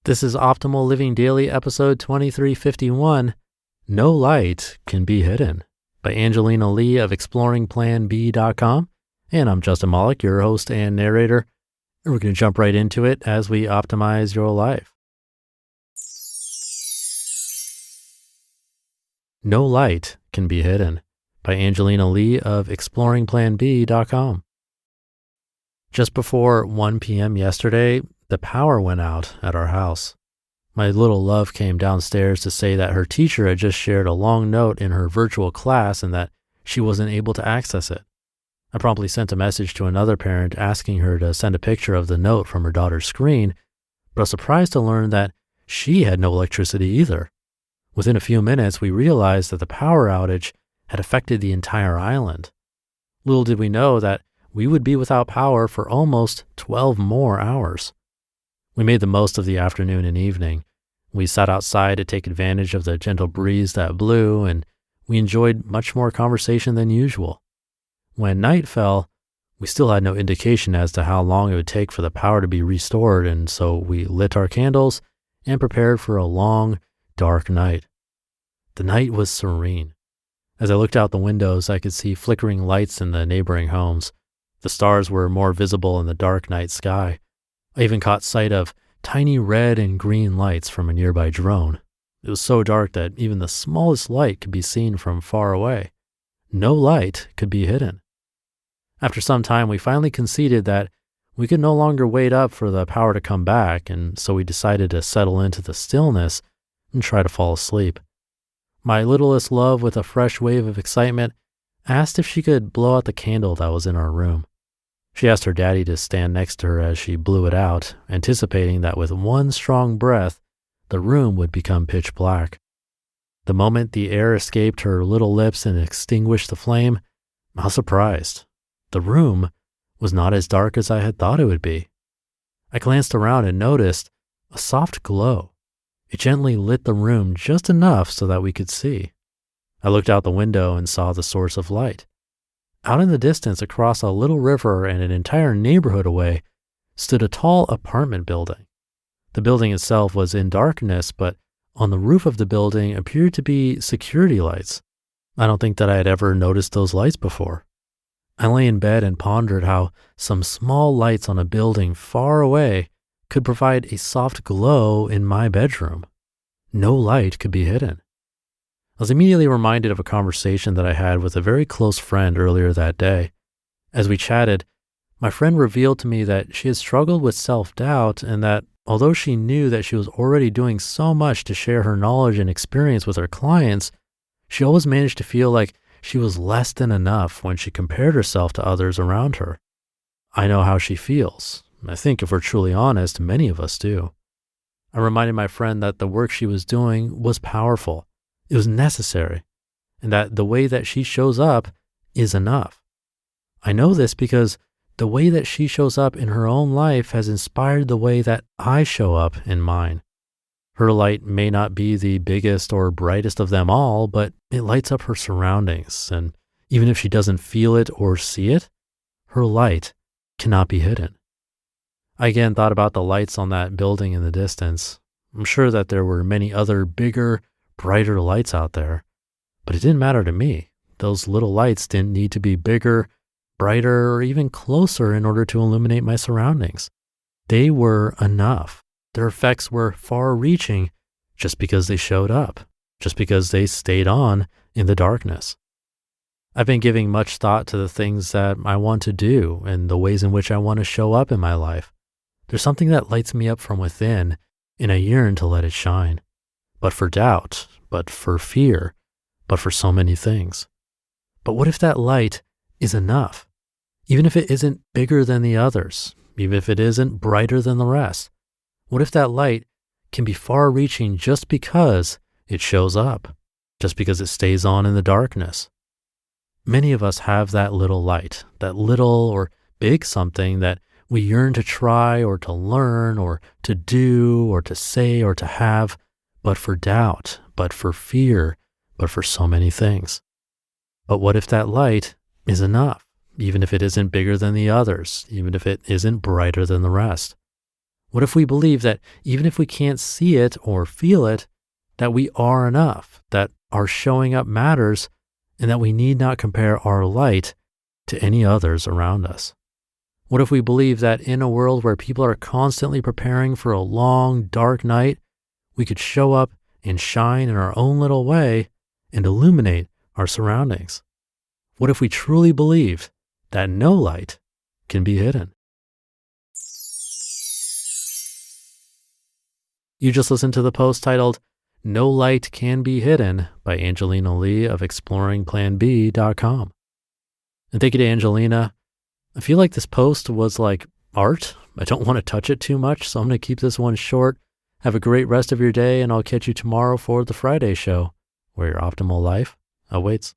This is Optimal Living Daily, episode 2351, No Light Can Be Hidden, by Angelina Lee of exploringplanb.com. And I'm Justin Malik, your host and narrator. And we're going to jump right into it as we optimize your life. No Light Can Be Hidden, by Angelina Lee of exploringplanb.com. Just before 1 p.m. yesterday, the power went out at our house. My little love came downstairs to say that her teacher had just shared a long note in her virtual class and that she wasn't able to access it. I promptly sent a message to another parent asking her to send a picture of the note from her daughter's screen, but I was surprised to learn that she had no electricity either. Within a few minutes, we realized that the power outage had affected the entire island. Little did we know that we would be without power for almost 12 more hours. We made the most of the afternoon and evening. We sat outside to take advantage of the gentle breeze that blew, and we enjoyed much more conversation than usual. When night fell, we still had no indication as to how long it would take for the power to be restored, and so we lit our candles and prepared for a long, dark night. The night was serene. As I looked out the windows, I could see flickering lights in the neighboring homes. The stars were more visible in the dark night sky. I even caught sight of tiny red and green lights from a nearby drone. It was so dark that even the smallest light could be seen from far away. No light could be hidden. After some time, we finally conceded that we could no longer wait up for the power to come back, and so we decided to settle into the stillness and try to fall asleep. My littlest love, with a fresh wave of excitement, asked if she could blow out the candle that was in our room. She asked her daddy to stand next to her as she blew it out, anticipating that with one strong breath, the room would become pitch black. The moment the air escaped her little lips and extinguished the flame, I was surprised. The room was not as dark as I had thought it would be. I glanced around and noticed a soft glow. It gently lit the room just enough so that we could see. I looked out the window and saw the source of light. Out in the distance, across a little river and an entire neighborhood away, stood a tall apartment building. The building itself was in darkness, but on the roof of the building appeared to be security lights. I don't think that I had ever noticed those lights before. I lay in bed and pondered how some small lights on a building far away could provide a soft glow in my bedroom. No light could be hidden. I was immediately reminded of a conversation that I had with a very close friend earlier that day. As we chatted, my friend revealed to me that she had struggled with self-doubt and that although she knew that she was already doing so much to share her knowledge and experience with her clients, she always managed to feel like she was less than enough when she compared herself to others around her. I know how she feels. I think if we're truly honest, many of us do. I reminded my friend that the work she was doing was powerful. It was necessary, and that the way that she shows up is enough. I know this because the way that she shows up in her own life has inspired the way that I show up in mine. Her light may not be the biggest or brightest of them all, but it lights up her surroundings, and even if she doesn't feel it or see it, her light cannot be hidden. I again thought about the lights on that building in the distance. I'm sure that there were many other bigger, brighter lights out there, but it didn't matter to me. Those little lights didn't need to be bigger, brighter, or even closer in order to illuminate my surroundings. They were enough. Their effects were far-reaching just because they showed up, just because they stayed on in the darkness. I've been giving much thought to the things that I want to do and the ways in which I want to show up in my life. There's something that lights me up from within, and I yearn to let it shine. But for doubt, but for fear, but for so many things. But what if that light is enough? Even if it isn't bigger than the others, even if it isn't brighter than the rest, what if that light can be far-reaching just because it shows up, just because it stays on in the darkness? Many of us have that little light, that little or big something that we yearn to try or to learn or to do or to say or to have, but for doubt, but for fear, but for so many things. But what if that light is enough, even if it isn't bigger than the others, even if it isn't brighter than the rest? What if we believe that even if we can't see it or feel it, that we are enough, that our showing up matters, and that we need not compare our light to any others around us? What if we believe that in a world where people are constantly preparing for a long, dark night, we could show up and shine in our own little way and illuminate our surroundings? What if we truly believed that no light can be hidden? You just listened to the post titled, "No Light Can Be Hidden" by Angelina Lee of exploringplanb.com. And thank you to Angelina. I feel like this post was like art. I don't want to touch it too much, so I'm going to keep this one short. Have a great rest of your day, and I'll catch you tomorrow for the Friday show, where your optimal life awaits.